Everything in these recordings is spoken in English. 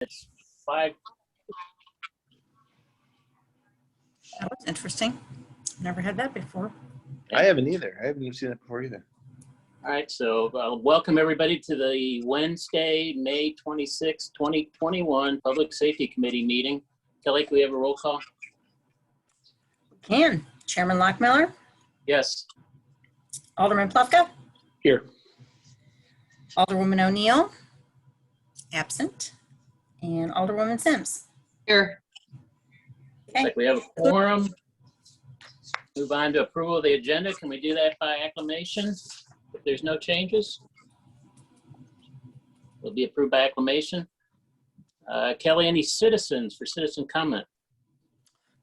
It's 5. That was interesting. Never had that before. I haven't either. I haven't even seen that before either. All right, so welcome everybody to the Wednesday, May 26, 2021 Public Safety Committee meeting. Kelly, can we have a roll call? Can. Chairman Lockmiller, Yes. Alderman Plufka, Here. Alderwoman O'Neill, absent, and Alderwoman Sims. Here. Looks like we have a quorum. Move on to approval of the agenda. Can we do that by acclamation? If there's no changes, will be approved by acclamation. Kelly, any citizens for citizen comment?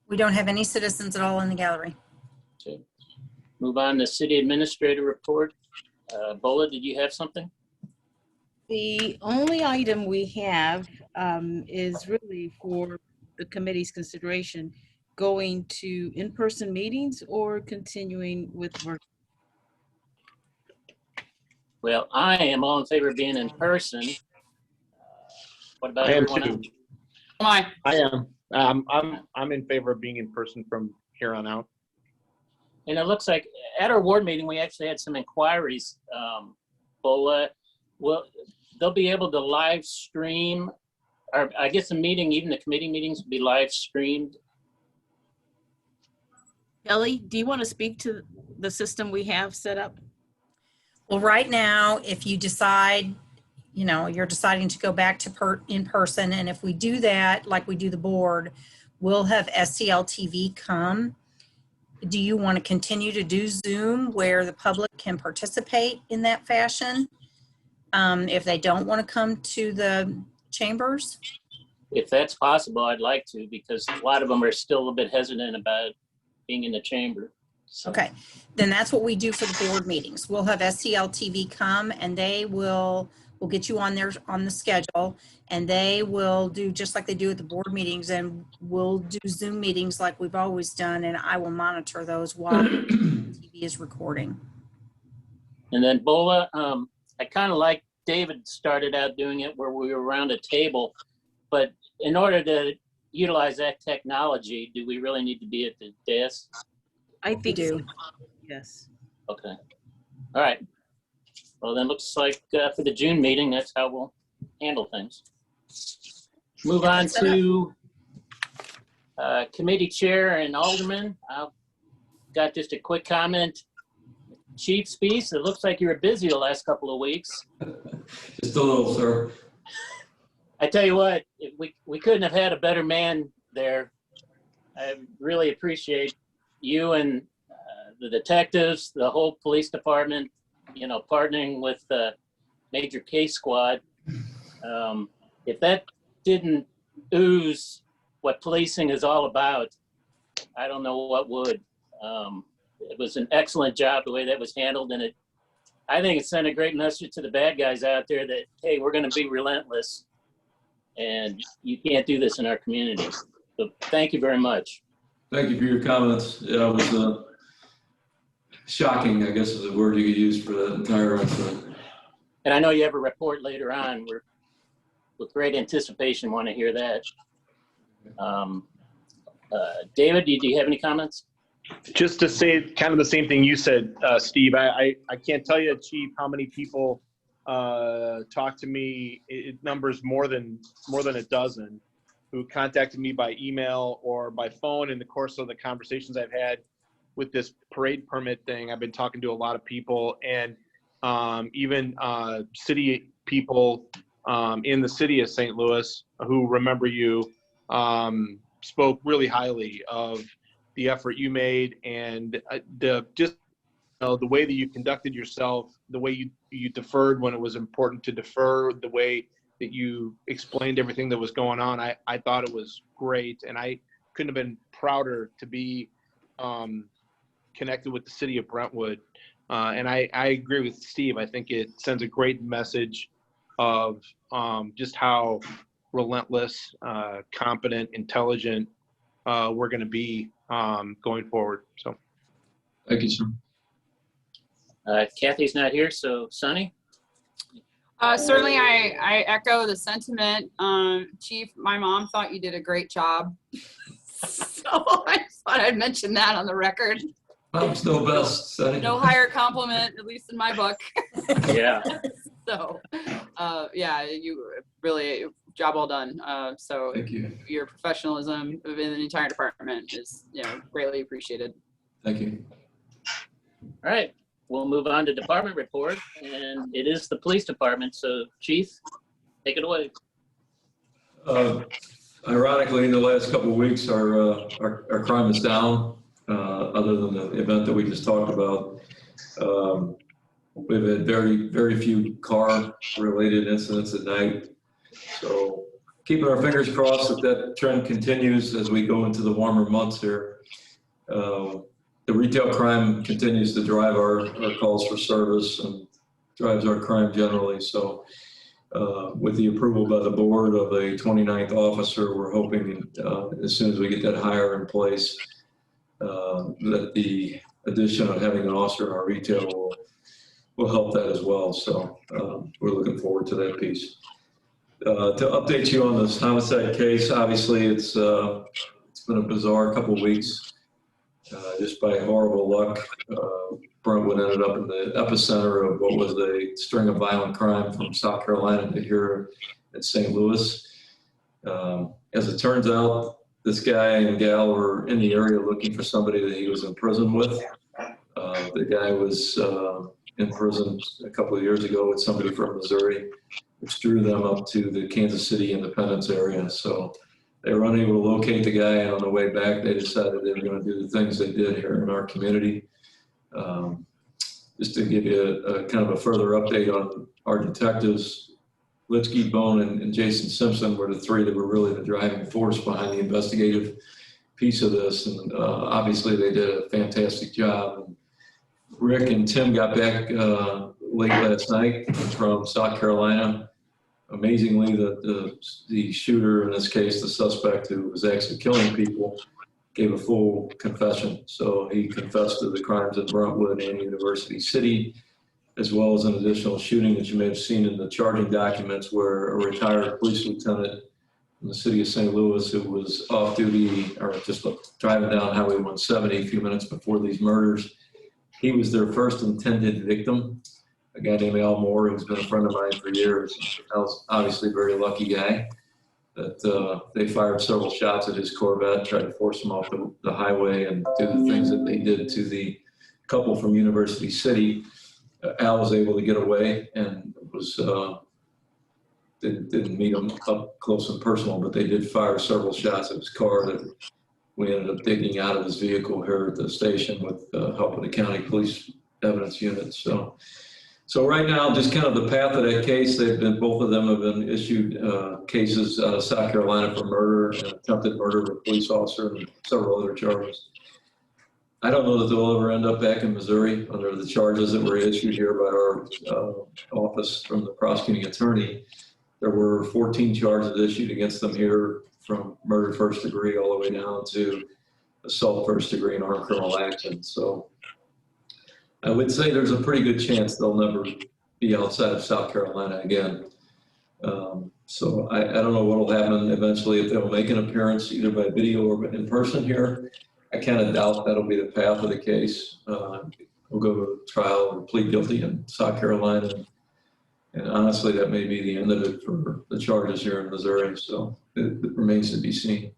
We don't have any citizens at all in the gallery. Okay. Move on to city administrator report. Bola, did you have something? The only item we have is really for the committee's consideration, going to in-person meetings or continuing with work. Well, I am all in favor of being in person. What about I am everyone too. else? Why? I am. I'm in favor of being in person from here on out. And it looks like at our ward meeting, we actually had some inquiries. Bola, well, they'll be able to live stream, or I guess the meeting, even the committee meetings will be live streamed. Kelly, do you want to speak to the system we have set up? Well, right now, if you decide, you're deciding to go back to in person, and if we do that, like we do the board, we'll have STL TV come. Do you want to continue to do Zoom where the public can participate in that fashion? If they don't want to come to the chambers? If that's possible, I'd like to, because a lot of them are still a bit hesitant about being in the chamber. So. Okay, then that's what we do for the board meetings. We'll have STL TV come, and we'll get you on the schedule, and they will do just like they do at the board meetings, and we'll do Zoom meetings like we've always done, and I will monitor those while TV is recording. And then Bola, I kind of like David started out doing it where we were around a table, but in order to utilize that technology, do we really need to be at the desk? I think do. so. Yes. Okay. All right. Well, then looks like for the June meeting, that's how we'll handle things. Move on to committee chair and alderman. I've got just a quick comment. Chief Spees, it looks like you were busy the last couple of weeks. Just a little, sir. I tell you what, we couldn't have had a better man there. I really appreciate you and the detectives, the whole police department, partnering with the major case squad. If that didn't ooze what policing is all about, I don't know what would. It was an excellent job the way that was handled, and I think it sent a great message to the bad guys out there that, hey, we're going to be relentless, and you can't do this in our community. So thank you very much. Thank you for your comments. Yeah, it was shocking, I guess is the word you could use for that entire incident. And I know you have a report later on. We're with great anticipation want to hear that. David, do you have any comments? Just to say kind of the same thing you said, Steve. I can't tell you, Chief, how many people talk to me. It numbers more than a dozen who contacted me by email or by phone in the course of the conversations I've had with this parade permit thing. I've been talking to a lot of people, and even city people in the city of St. Louis who remember you spoke really highly of the effort you made and the way that you conducted yourself, the way you deferred when it was important to defer, the way that you explained everything that was going on. I thought it was great, and I couldn't have been prouder to be connected with the city of Brentwood. And I agree with Steve. I think it sends a great message of just how relentless, competent, intelligent we're going to be going forward. So, Thank you, sir. Kathy's not here, so Sonny? Certainly, I echo the sentiment. Chief, my mom thought you did a great job. So I just thought I'd mention that on the record. Mom's no best. Sonny. No higher compliment, at least in my book. Yeah. So, yeah, you really, job well done. So Thank you. your professionalism in the entire department is, greatly appreciated. Thank you. All right. We'll move on to department report, and it is the police department. So, Chief, take it away. Ironically, in the last couple of weeks, our crime is down. Other than the event that we just talked about, we've had very, very few car-related incidents at night. So, keeping our fingers crossed that that trend continues as we go into the warmer months here. The retail crime continues to drive our calls for service and drives our crime generally. So with the approval by the board of a 29th officer, we're hoping as soon as we get that hire in place, that the addition of having an officer in our retail will help that as well. So we're looking forward to that piece. To update you on this homicide case, obviously it's been a bizarre couple of weeks. Just by horrible luck, Brentwood ended up in the epicenter of what was a string of violent crime from South Carolina to here in St. Louis. As it turns out, this guy and gal were in the area looking for somebody that he was in prison with. The guy was in prison a couple of years ago with somebody from Missouri, which drew them up to the Kansas City Independence area. So they were unable to locate the guy, and on the way back, they decided they were going to do the things they did here in our community. Just to give you a kind of a further update on our detectives, Litsky, Bone, and Jason Simpson were the three that were really the driving force behind the investigative piece of this, and obviously they did a fantastic job. And Rick and Tim got back late last night from South Carolina. Amazingly, the shooter, in this case, the suspect who was actually killing people, gave a full confession. So he confessed to the crimes in Brentwood and University City, as well as an additional shooting that you may have seen in the charging documents where a retired police lieutenant in the city of St. Louis who was off duty or just driving down Highway 170 a few minutes before these murders, he was their first intended victim. A guy named Al Moore, who's been a friend of mine for years. Al's obviously a very lucky guy that they fired several shots at his Corvette, tried to force him off the highway and do the things that they did to the couple from University City. Al was able to get away and was didn't meet him up close and personal, but they did fire several shots at his car that we ended up digging out of his vehicle here at the station with the help of the county police evidence unit. So right now, just kind of the path of that case, both of them have been issued cases out of South Carolina for murder and attempted murder of a police officer and several other charges. I don't know that they'll ever end up back in Missouri under the charges that were issued here by our office from the prosecuting attorney. There were 14 charges issued against them here, from murder first degree all the way down to assault first degree and armed criminal action. So I would say there's a pretty good chance they'll never be outside of South Carolina again. So I don't know what will happen eventually, if they'll make an appearance either by video or in person here. I kind of doubt that'll be the path of the case. We'll go to trial or plead guilty in South Carolina. And honestly, that may be the end of it for the charges here in Missouri. So it remains to be seen.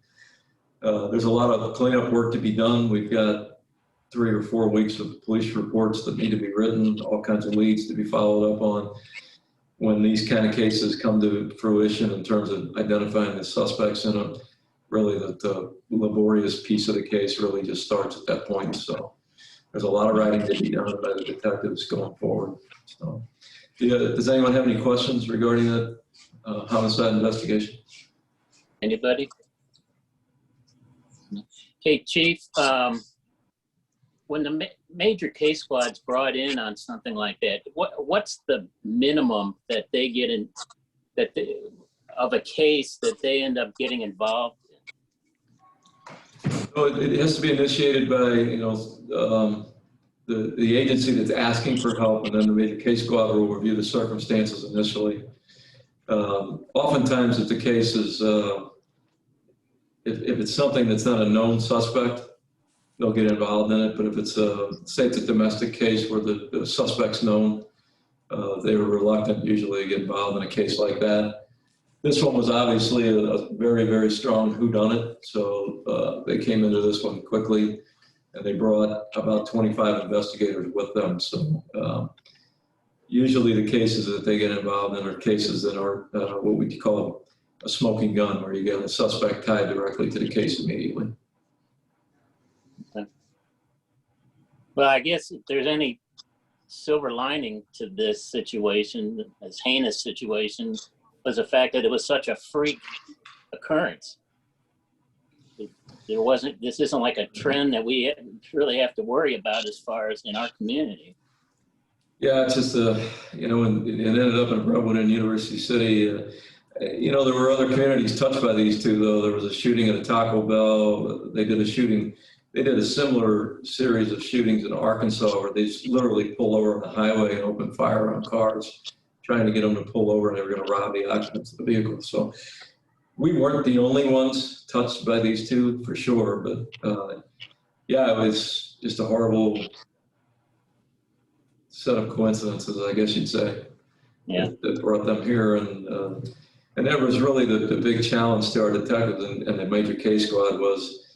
There's a lot of cleanup work to be done. We've got 3 or 4 weeks of police reports that need to be written, all kinds of leads to be followed up on. When these kind of cases come to fruition in terms of identifying the suspects in them, really the laborious piece of the case really just starts at that point. So there's a lot of writing to be done by the detectives going forward. So does anyone have any questions regarding that homicide investigation? Anybody? Okay, Chief, when the major case squad's brought in on something like that, what's the minimum that they get in, of a case that they end up getting involved in? Well, it has to be initiated by, the agency that's asking for help, and then the major case squad will review the circumstances initially. Oftentimes, if the case is, if it's something that's not a known suspect, they'll get involved in it. But if it's say it's a domestic case where the suspect's known, they were reluctant usually to get involved in a case like that. This one was obviously a very, very strong whodunit, so they came into this one quickly, and they brought about 25 investigators with them. So usually the cases that they get involved in are cases that are what we call a smoking gun, where you get a suspect tied directly to the case immediately. Okay. Well, I guess if there's any silver lining to this situation, this heinous situation, was the fact that it was such a freak occurrence. There wasn't, this isn't like a trend that we really have to worry about as far as in our community. Yeah, it's just, you know, and it ended up in Brentwood and University City. You know, there were other communities touched by these two, though. There was a shooting at a Taco Bell. They did a similar series of shootings in Arkansas where they just literally pull over on the highway and open fire on cars, trying to get them to pull over, and they were going to rob the occupants of the vehicle. So we weren't the only ones touched by these two, for sure. But yeah, it was just a horrible set of coincidences, I guess you'd say, Yeah. that brought them here. And that was really the big challenge to our detectives and the major case squad was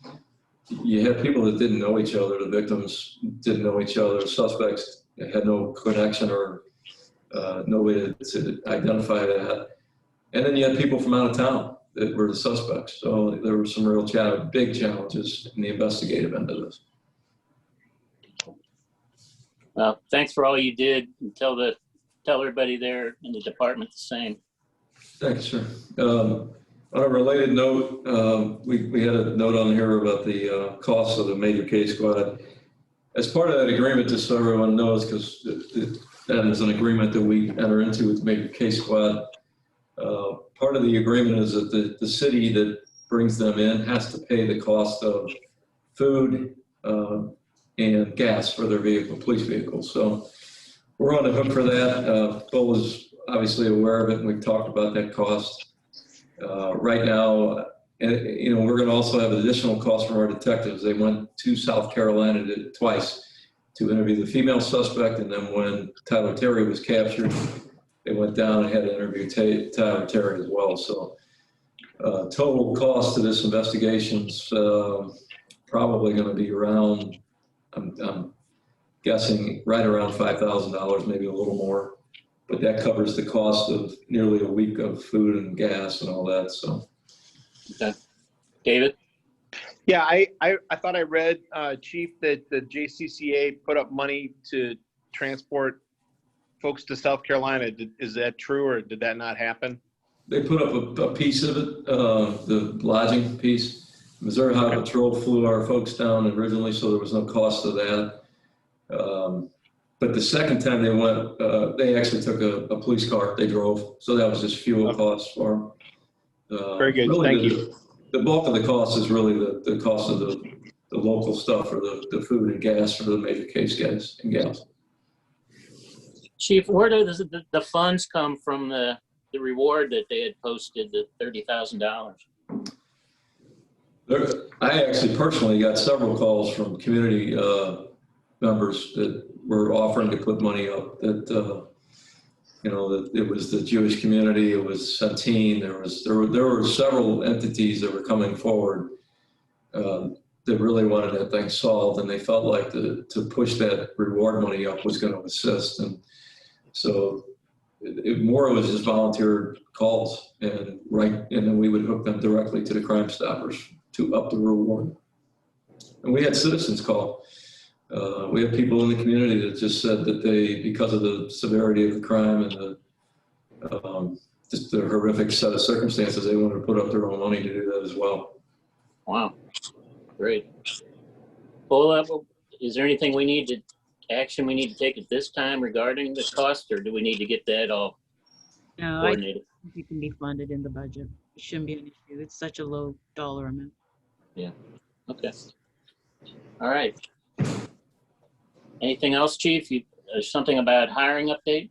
you had people that didn't know each other. The victims didn't know each other. Suspects had no connection or no way to identify that. And then you had people from out of town that were the suspects. So there were some real big challenges in the investigative end of this. Well, thanks for all you did, and tell everybody there in the department the same. Thanks, sir. On a related note, we had a note on here about the costs of the major case squad. As part of that agreement, just so everyone knows, because that is an agreement that we enter into with major case squad. Part of the agreement is that the city that brings them in has to pay the cost of food and gas for their vehicle, police vehicles. So we're on the hook for that. Bill is obviously aware of it, and we've talked about that cost. Right now, you know, we're going to also have additional costs from our detectives. They went to South Carolina twice to interview the female suspect, and then when Tyler Terry was captured, they went down and had to interview Tyler Terry as well. So total cost to this investigation is probably going to be around, I'm guessing, right around $5,000, maybe a little more. But that covers the cost of nearly a week of food and gas and all that. So, Okay. David? Yeah, I thought I read, Chief, that the JCCA put up money to transport folks to South Carolina. Is that true, or did that not happen? they put up a piece of it, the lodging piece. Missouri Highway Patrol flew our folks down originally, so there was no cost to that. But the second time they went, they actually took a police car. They drove, so that was just fuel costs for them. Very good. Really Thank you. The bulk of the cost is really the cost of the local stuff, or the food and gas for the major case guys and gals. Chief, where does the funds come from, the reward that they had posted, the $30,000? I actually personally got several calls from community members that were offering to put money up. That you know, that it was the Jewish community, it was Centene. There were several entities that were coming forward that really wanted that thing solved, and they felt like to push that reward money up was going to assist. And so more it was just volunteer calls, and then we would hook them directly to the Crime Stoppers to up the reward. And we had citizens call. We have people in the community that just said that because of the severity of the crime and just the horrific set of circumstances, they wanted to put up their own money to do that as well. Wow, great. Well, is there anything action we need to take at this time regarding the cost, or do we need to get that all No, I coordinated? think it can be funded in the budget. It shouldn't be an issue. It's such a low dollar amount. Okay. All right. Anything else, Chief? Something about hiring update?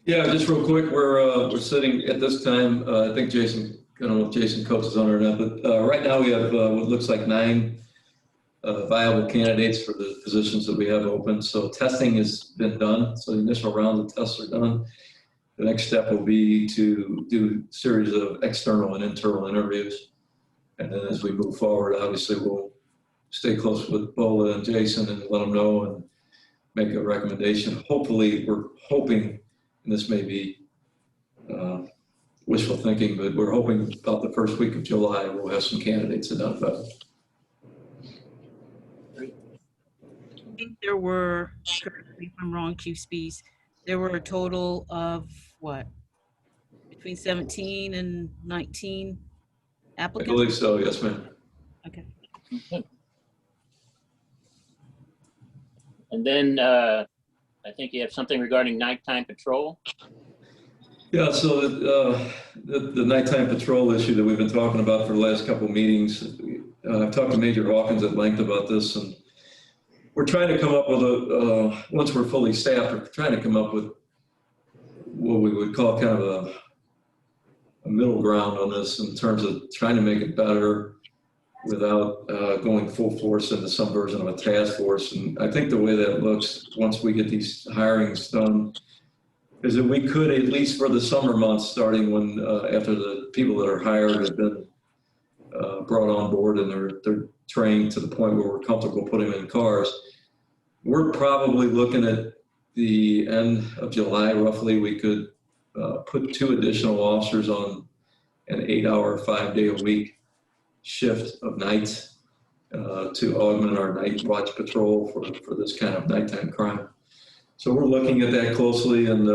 Yeah, just real quick, we're sitting at this time, I think Jason, I don't know if Jason Coates is on or not, but right now we have what looks like 9 viable candidates for the positions that we have open. So testing has been done. So the initial round of tests are done. The next step will be to do a series of external and internal interviews. And then as we move forward, obviously we'll stay close with Bola and Jason and let them know and make a recommendation. Hopefully, we're hoping, and this may be wishful thinking, but we're hoping about the first week of July, we'll have some candidates identified. I think there were, correct me if I'm wrong, Chief Spees, there were a total of what? Between 17 and 19 I applicants? believe so, yes, ma'am. Okay. And then I think you have something regarding nighttime patrol. Yeah, so the nighttime patrol issue that we've been talking about for the last couple of meetings, I've talked to Major Hawkins at length about this, and we're trying to come up with once we're fully staffed, we're trying to come up with what we would call kind of a middle ground on this in terms of trying to make it better without going full force into some version of a task force. And I think the way that looks, once we get these hirings done, is that we could, at least for the summer months, starting when after the people that are hired have been brought on board and they're trained to the point where we're comfortable putting them in cars, we're probably looking at the end of July, roughly. We could put 2 additional officers on an 8-hour, 5-day-a-week shift of nights to augment our night watch patrol for this kind of nighttime crime. So we're looking at that closely, and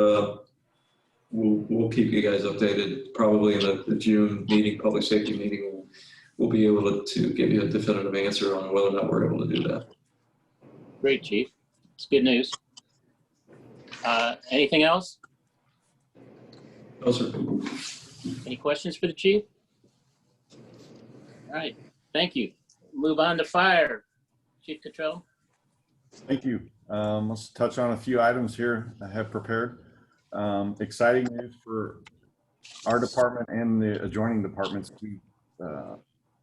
we'll keep you guys updated. Probably in the June meeting, public safety meeting, we'll be able to give you a definitive answer on whether or not we're able to do that. Great, Chief. It's good news. Anything else? No, sir. Any questions for the Chief? All right, thank you. Move on to fire. Chief Cottrell. Thank you. Let's touch on a few items here I have prepared. Exciting news for our department and the adjoining departments. We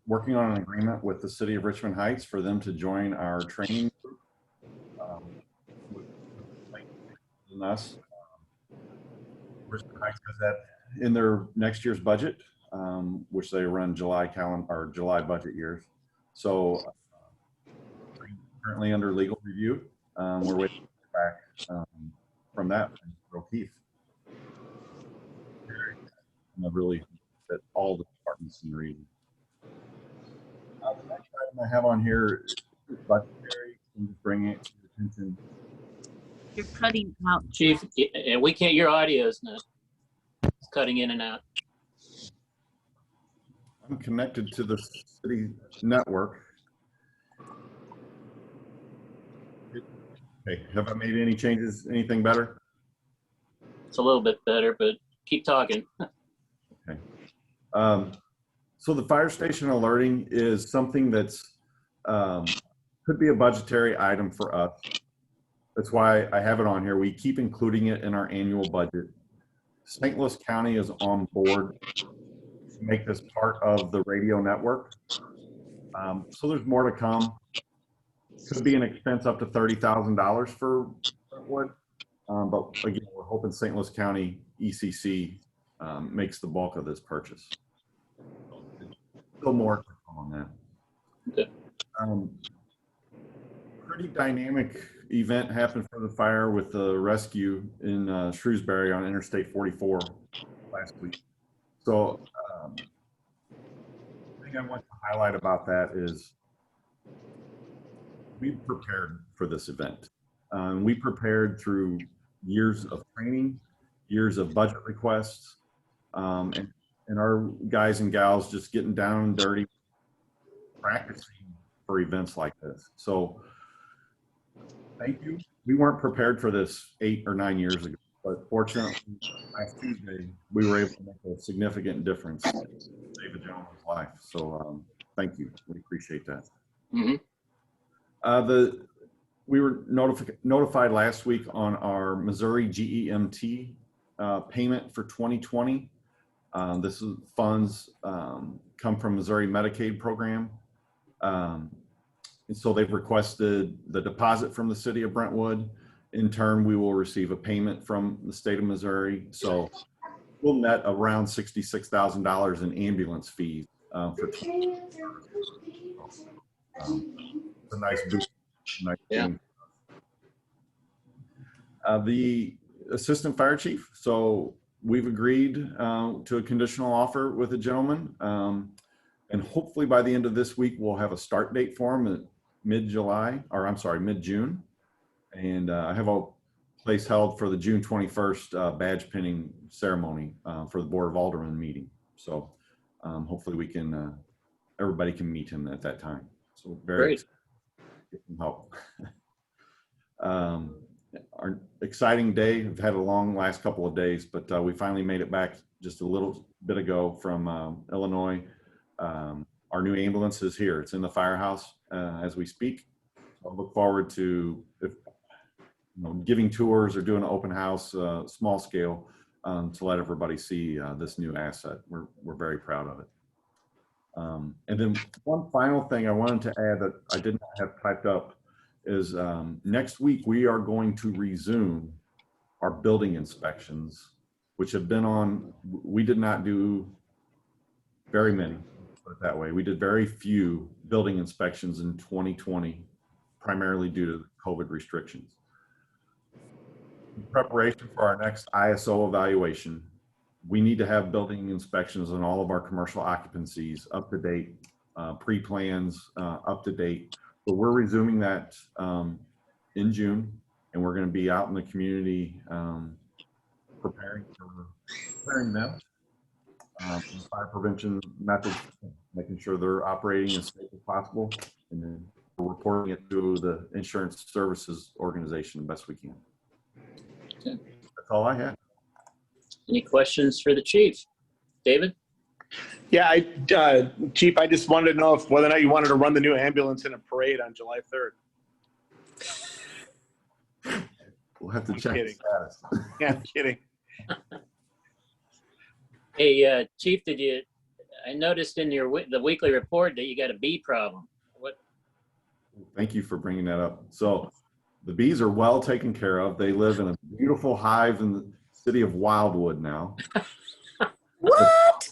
working on an agreement with the city of Richmond Heights for them to join our training group. And us. Richmond Heights has that in their next year's budget, which they run July budget years. So currently under legal review. We're waiting back from that from O'Keefe. And I really that all the departments in the region. The next item I have on here is budgetary. I'm just bringing it to your attention. You're cutting out. Chief, we can't, your audio is not, it's cutting in and out. I'm connected to the city network. Okay, have I made any changes? Anything better? It's a little bit better, but keep talking. Okay. So the fire station alerting is something that's could be a budgetary item for us. That's why I have it on here. We keep including it in our annual budget. St. Louis County is on board to make this part of the radio network. So there's more to come. Could be an expense up to $30,000 for Brentwood. But again, we're hoping St. Louis County ECC makes the bulk of this purchase. Still more to come on that. Okay. Pretty dynamic event happened for the fire with the rescue in Shrewsbury on Interstate 44 last week. So the thing I want to highlight about that is we prepared for this event. We prepared through years of training, years of budget requests, and our guys and gals just getting down and dirty, practicing for events like this. So thank you. We weren't prepared for this 8 or 9 years ago, but fortunately, last Tuesday, we were able to make a significant difference in David Jones' life. So thank you. We appreciate that. Mm-hmm. We were notified last week on our Missouri GEMT payment for 2020. This is funds come from Missouri Medicaid program. And so they've requested the deposit from the city of Brentwood. In turn, we will receive a payment from the state of Missouri. So we'll net around $66,000 in ambulance fees for 2020. It's a nice boost. Nice thing. The assistant fire chief. So we've agreed to a conditional offer with a gentleman. And hopefully by the end of this week, we'll have a start date for him at mid-June. And I have a place held for the June 21st badge pinning ceremony for the Board of Aldermen meeting. So hopefully we can, everybody can meet him at that time. So very excited to get some help. Our exciting day. We've had a long last couple of days, but we finally made it back just a little bit ago from Illinois. Our new ambulance is here. It's in the firehouse as we speak. I look forward to giving tours or doing an open house, small scale, to let everybody see this new asset. We're very proud of it. And then one final thing I wanted to add that I did not have typed up is next week we are going to resume our building inspections, which have been on. We did not do very many, put it that way. We did very few building inspections in 2020, primarily due to COVID restrictions. In preparation for our next ISO evaluation, we need to have building inspections on all of our commercial occupancies up to date, pre-plans up to date. So we're resuming that in June, and we're going to be out in the community preparing them. Fire prevention methods, making sure they're operating as safe as possible, and then we're reporting it to the insurance services organization the best we can. Okay. That's all I had. Any questions for the chief? David? Yeah, Chief, I just wanted to know whether or not you wanted to run the new ambulance in a parade on July 3rd. We'll have to check the status. Yeah, I'm kidding. Hey, Chief, I noticed in the weekly report that you got a bee problem. What? Thank you for bringing that up. So the bees are well taken care of. They live in a beautiful hive in the city of Wildwood now. What?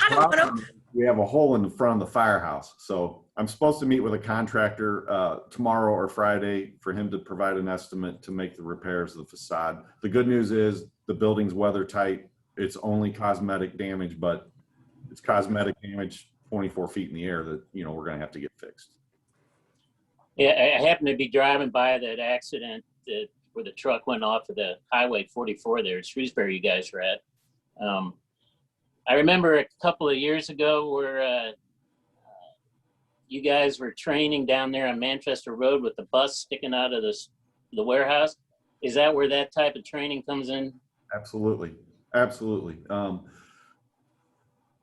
I don't know. We have a hole in the front of the firehouse. So I'm supposed to meet with a contractor tomorrow or Friday for him to provide an estimate to make the repairs of the facade. The good news is the building's weather tight. It's only cosmetic damage, but it's cosmetic damage 24 feet in the air that, we're going to have to get fixed. Yeah, I happened to be driving by that accident where the truck went off of the Highway 44 there at Shrewsbury you guys were at. I remember a couple of years ago where you guys were training down there on Manchester Road with the bus sticking out of the warehouse. Is that where that type of training comes in? Absolutely. Absolutely.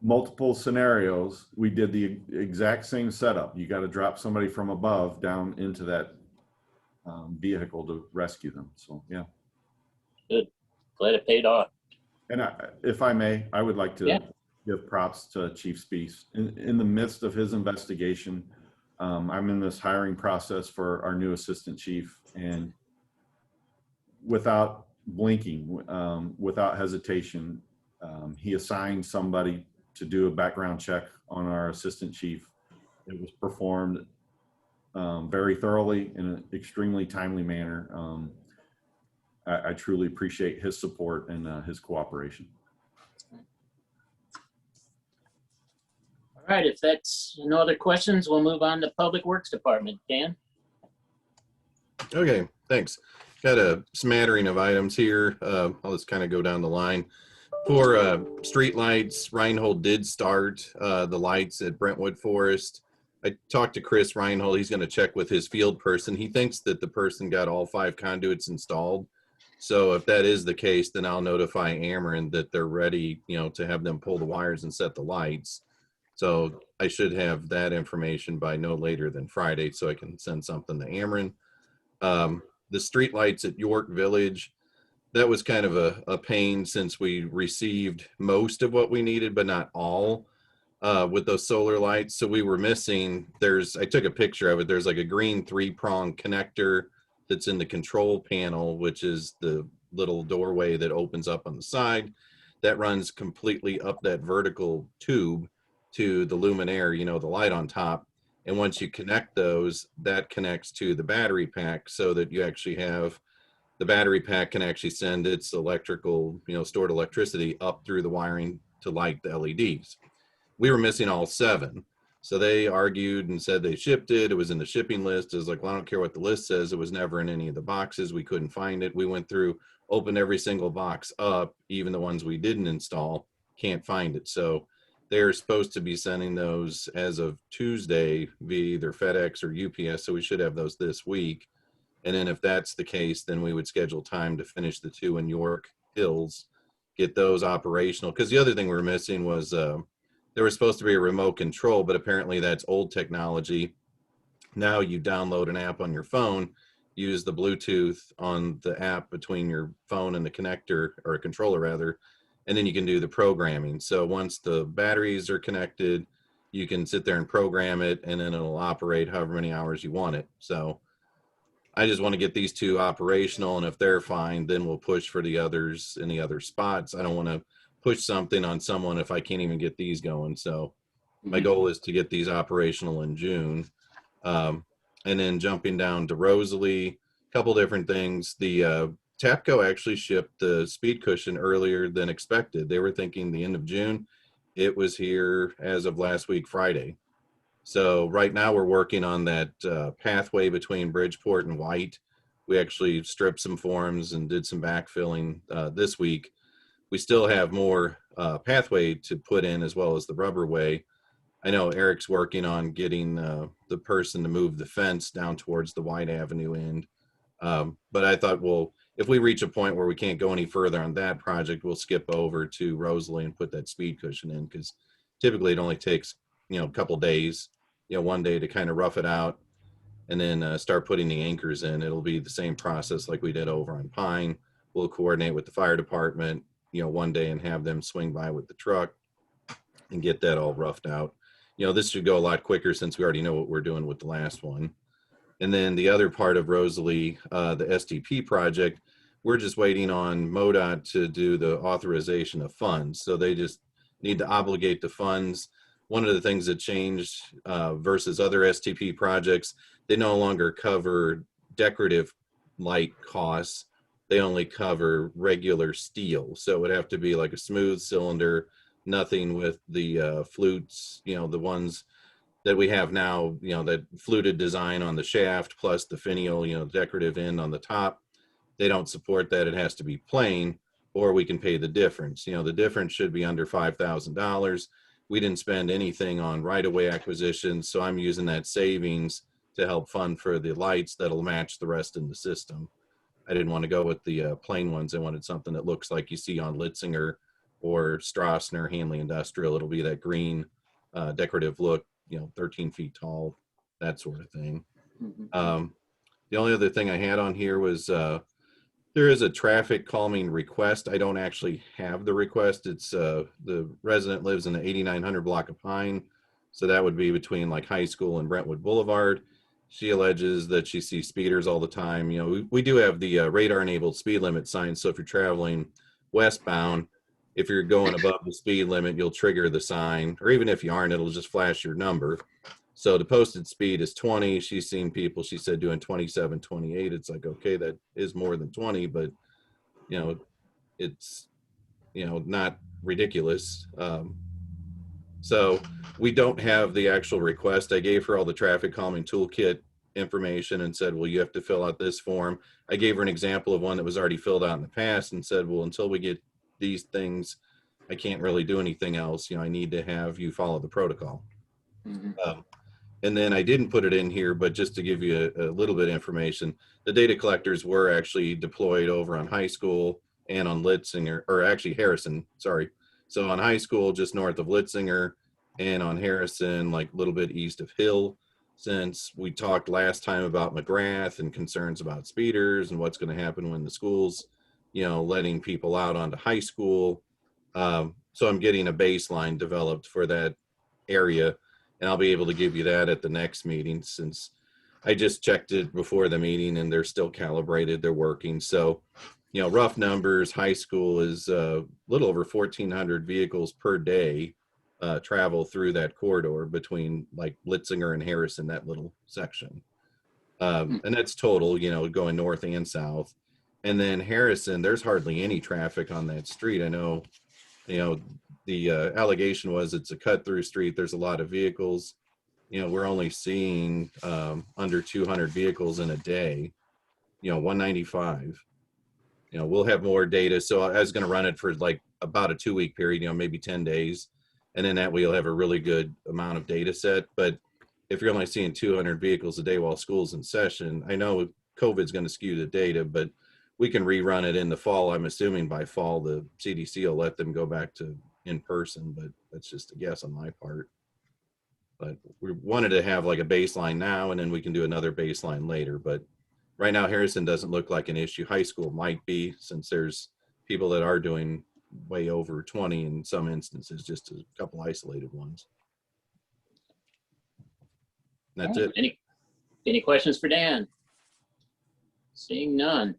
Multiple scenarios. We did the exact same setup. You got to drop somebody from above down into that vehicle to rescue them. So, yeah. Good. Glad it paid off. And if I may, I would like to give props to Chief Spees. In the midst of his investigation, I'm in this hiring process for our new assistant chief, and without blinking, without hesitation, he assigned somebody to do a background check on our assistant chief. It was performed very thoroughly in an extremely timely manner. I truly appreciate his support and his cooperation. All right, if that's no other questions, we'll move on to Public Works Department. Dan? Okay, thanks. Got a smattering of items here. I'll just kind of go down the line. For street lights, Reinhold did start the lights at Brentwood Forest. I talked to Chris Reinhold. He's going to check with his field person. He thinks that the person got all 5 conduits installed. So if that is the case, then I'll notify Ameren that they're ready, to have them pull the wires and set the lights. So I should have that information by no later than Friday, so I can send something to Ameren. The street lights at York Village, that was kind of a pain since we received most of what we needed, but not all, with those solar lights. So we were missing, I took a picture of it. There's like a green 3-prong connector that's in the control panel, which is the little doorway that opens up on the side that runs completely up that vertical tube to the luminaire, the light on top. And once you connect those, that connects to the battery pack so that you actually have the battery pack can actually send its electrical, stored electricity up through the wiring to light the LEDs. We were missing all 7. So they argued and said they shipped it. It was in the shipping list. It was like, well, I don't care what the list says. It was never in any of the boxes. We couldn't find it. We went through, opened every single box up, even the ones we didn't install, can't find it. So they're supposed to be sending those as of Tuesday via either FedEx or UPS. So we should have those this week. And then if that's the case, then we would schedule time to finish the 2 in York Hills, get those operational. Because the other thing we were missing was there was supposed to be a remote control, but apparently that's old technology. Now you download an app on your phone, use the Bluetooth on the app between your phone and the connector, or a controller rather, and then you can do the programming. So once the batteries are connected, you can sit there and program it, and then it'll operate however many hours you want it. So I just want to get these 2 operational, and if they're fine, then we'll push for the others in the other spots. I don't want to push something on someone if I can't even get these going. So my goal is to get these operational in June. And then jumping down to Rosalie, a couple different things. The TAPCO actually shipped the speed cushion earlier than expected. They were thinking the end of June. It was here as of last week, Friday. So right now we're working on that pathway between Bridgeport and White. We actually stripped some forms and did some backfilling this week. We still have more pathway to put in, as well as the rubberway. I know Eric's working on getting the person to move the fence down towards the White Avenue end. But I thought, well, if we reach a point where we can't go any further on that project, we'll skip over to Rosalie and put that speed cushion in, because typically it only takes, a couple days, one day to kind of rough it out, and then start putting the anchors in. It'll be the same process like we did over on Pine. We'll coordinate with the fire department, one day and have them swing by with the truck and get that all roughed out. This should go a lot quicker since we already know what we're doing with the last one. And then the other part of Rosalie, the STP project, we're just waiting on MoDOT to do the authorization of funds. So they just need to obligate the funds. One of the things that changed versus other STP projects, they no longer cover decorative light costs. They only cover regular steel. So it would have to be like a smooth cylinder, nothing with the flutes, the ones that we have now, that fluted design on the shaft plus the finial, decorative end on the top. They don't support that. It has to be plain, or we can pay the difference. The difference should be under $5,000. We didn't spend anything on right-of-way acquisition, so I'm using that savings to help fund for the lights that'll match the rest in the system. I didn't want to go with the plain ones. I wanted something that looks like you see on Litzinger or Strassner, Hanley Industrial. It'll be that green decorative look, 13 feet tall, that sort of thing. The only other thing I had on here was there is a traffic calming request. I don't actually have the request. It's the resident lives in the 8900 block of Pine. So that would be between like High School and Brentwood Boulevard. She alleges that she sees speeders all the time. We do have the radar enabled speed limit sign. So if you're traveling westbound, if you're going above the speed limit, you'll trigger the sign, or even if you aren't, it'll just flash your number. So the posted speed is 20. She's seen people, she said, doing 27, 28. It's like, okay, that is more than 20, but it's, not ridiculous. So we don't have the actual request. I gave her all the traffic calming toolkit information and said, well, you have to fill out this form. I gave her an example of one that was already filled out in the past and said, well, until we get these things, I can't really do anything else. I need to have you follow the protocol. And then I didn't put it in here, but just to give you a little bit of information, the data collectors were actually deployed over on High School and on Litzinger, or actually Harrison, sorry. So on High School, just north of Litzinger, and on Harrison, like a little bit east of Hill. Since we talked last time about McGrath and concerns about speeders and what's going to happen when the schools, letting people out onto high school. So I'm getting a baseline developed for that area, and I'll be able to give you that at the next meeting, since I just checked it before the meeting and they're still calibrated, they're working. So, rough numbers, high school is a little over 1,400 vehicles per day travel through that corridor between like Litzinger and Harrison, that little section. And that's total, going north and south. And then Harrison, there's hardly any traffic on that street. I know, the allegation was it's a cut through street. There's a lot of vehicles. We're only seeing under 200 vehicles in a day, 195. We'll have more data. So I was going to run it for like about a 2-week period, maybe 10 days. And then that way you'll have a really good amount of data set. But if you're only seeing 200 vehicles a day while school's in session, I know COVID's going to skew the data, but we can rerun it in the fall. I'm assuming by fall, the CDC will let them go back to in person, but that's just a guess on my part. But we wanted to have like a baseline now, and then we can do another baseline later. But right now, Harrison doesn't look like an issue. High school might be, since there's people that are doing way over 20 in some instances, just a couple isolated ones. That's it. Any questions for Dan? Seeing none.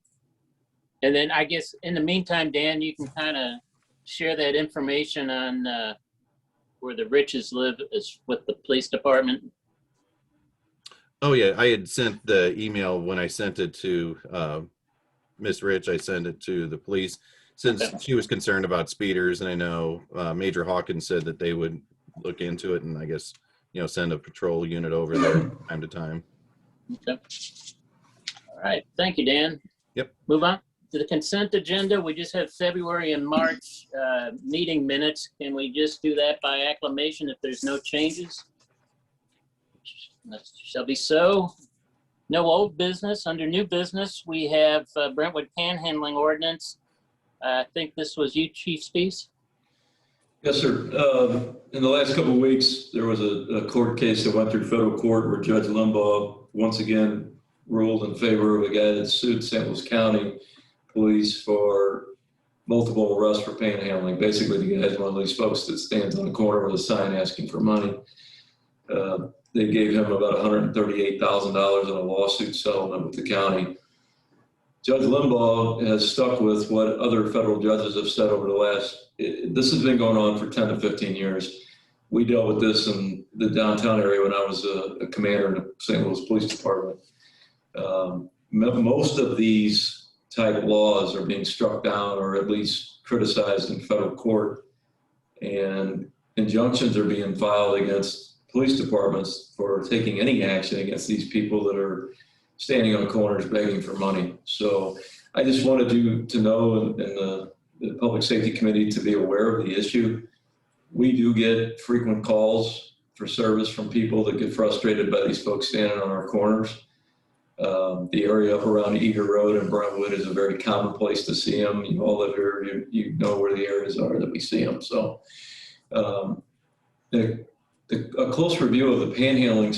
And then I guess in the meantime, Dan, you can kind of share that information on where the Riches live is with the police department. Oh yeah, I had sent the email when I sent it to Miss Rich. I sent it to the police since she was concerned about speeders, and I know Major Hawkins said that they would look into it, and I guess send a patrol unit over there from time to time. Okay. All right. Thank you, Dan. Yep. Move on to the consent agenda. We just have February and March meeting minutes. Can we just do that by acclamation if there's no changes? That shall be so. No old business. Under new business, we have Brentwood panhandling ordinance. I think this was you, Chief Spees. Yes, sir. In the last couple of weeks, there was a court case that went through federal court where Judge Limbaugh once again ruled in favor of a guy that sued St. Louis County Police for multiple arrests for panhandling. Basically, the guy's one of these folks that stands on the corner with a sign asking for money. They gave him about $138,000 in a lawsuit settlement with the county. Judge Limbaugh has stuck with what other federal judges have said over the last, this has been going on for 10 to 15 years. We dealt with this in the downtown area when I was a commander in the St. Louis Police Department. Most of these type of laws are being struck down or at least criticized in federal court, and injunctions are being filed against police departments for taking any action against these people that are standing on corners begging for money. So I just wanted you to know, and the Public Safety Committee to be aware of the issue. We do get frequent calls for service from people that get frustrated by these folks standing on our corners. The area up around Eager Road and Brentwood is a very common place to see them. You all live here, you know where the areas are that we see them. So a close review of the panhandling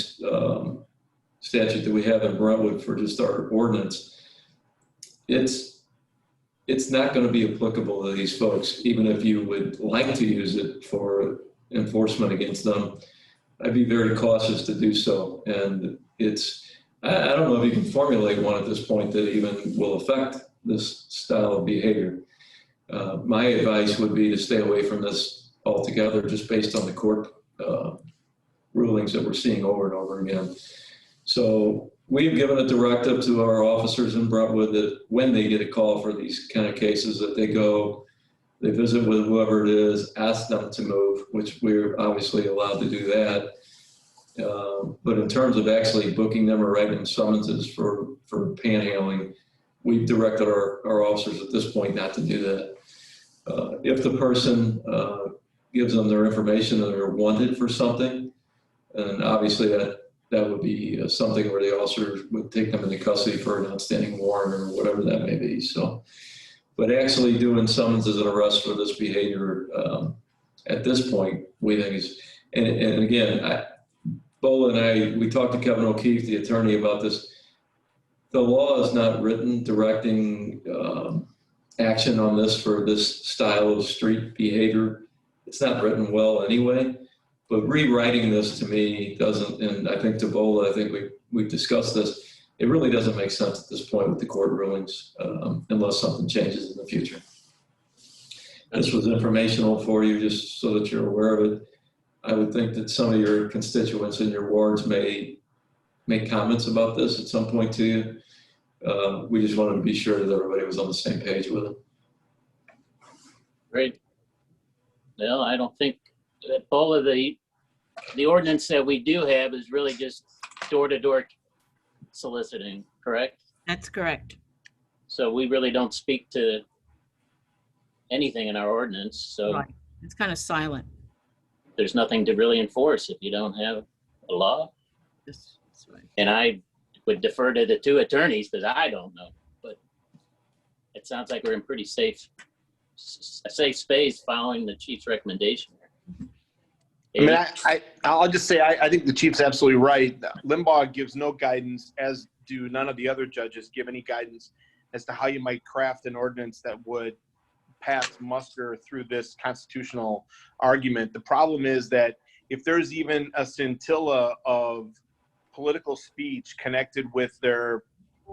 statute that we have in Brentwood for just our ordinance, it's not going to be applicable to these folks, even if you would like to use it for enforcement against them. I'd be very cautious to do so. And I don't know if you can formulate one at this point that even will affect this style of behavior. My advice would be to stay away from this altogether, just based on the court rulings that we're seeing over and over again. So we've given a directive to our officers in Brentwood that when they get a call for these kind of cases, that they go, they visit with whoever it is, ask them to move, which we're obviously allowed to do that. But in terms of actually booking them or writing summonses for panhandling, we've directed our officers at this point not to do that. If the person gives them their information and they're wanted for something, and obviously that would be something where the officer would take them into custody for an outstanding warrant or whatever that may be. So, but actually doing summonses and arrests for this behavior at this point, we think And again, Bo and I, we talked to Kevin O'Keefe, the attorney, about this. The law is not written directing action on this for this style of street behavior. It's not written well anyway, but rewriting this to me doesn't, and I think to Bola, I think we've discussed this, it really doesn't make sense at this point with the court rulings unless something changes in the future. This was informational for you just so that you're aware of it. I would think that some of your constituents in your wards may make comments about this at some point to you. We just wanted to be sure that everybody was on the same page with it. Great. Well, I don't think that Bola, the ordinance that we do have is really just door-to-door soliciting, correct? That's correct. So we really don't speak to anything in our ordinance. So Right. It's kind of silent. there's nothing to really enforce if you don't have a law. That's right. And I would defer to the two attorneys because I don't know, but it sounds like we're in pretty safe space following the chief's recommendation. I mean, I'll just say, I think the chief's absolutely right. Limbaugh gives no guidance, as do none of the other judges give any guidance as to how you might craft an ordinance that would pass muster through this constitutional argument. The problem is that if there's even a scintilla of political speech connected with their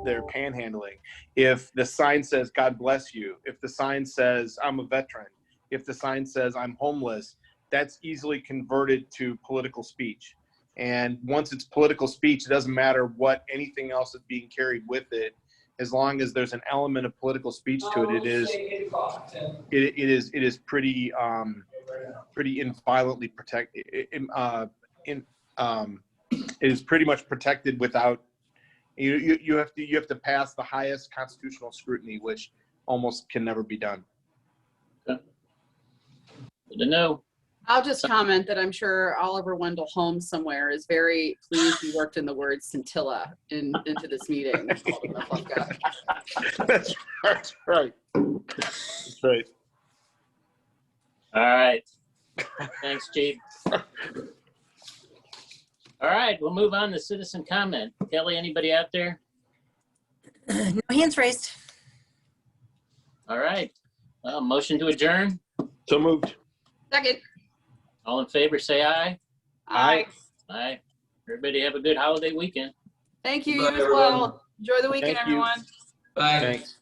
panhandling, if the sign says God bless you, if the sign says I'm a veteran, if the sign says I'm homeless, that's easily converted to political speech. And once it's political speech, it doesn't matter what anything else is being carried with it. As long as there's an element of political speech to it, it is pretty inviolably protected. It is pretty much protected without you have to pass the highest constitutional scrutiny, which almost can never be done. Good to know. I'll just comment that I'm sure Oliver Wendell Holmes somewhere is very pleased you worked in the word scintilla into this meeting. That's right. That's right. All right. Thanks, Chief. All right, we'll move on to citizen comment. Kelly, anybody out there? No hands raised. All right. Motion to adjourn. So moved. Second. All in favor, say aye. Aye. Aye. Everybody have a good holiday weekend. Thank you, Bye, you as well. everyone. Enjoy the weekend, Thank you. everyone. Bye. Thanks.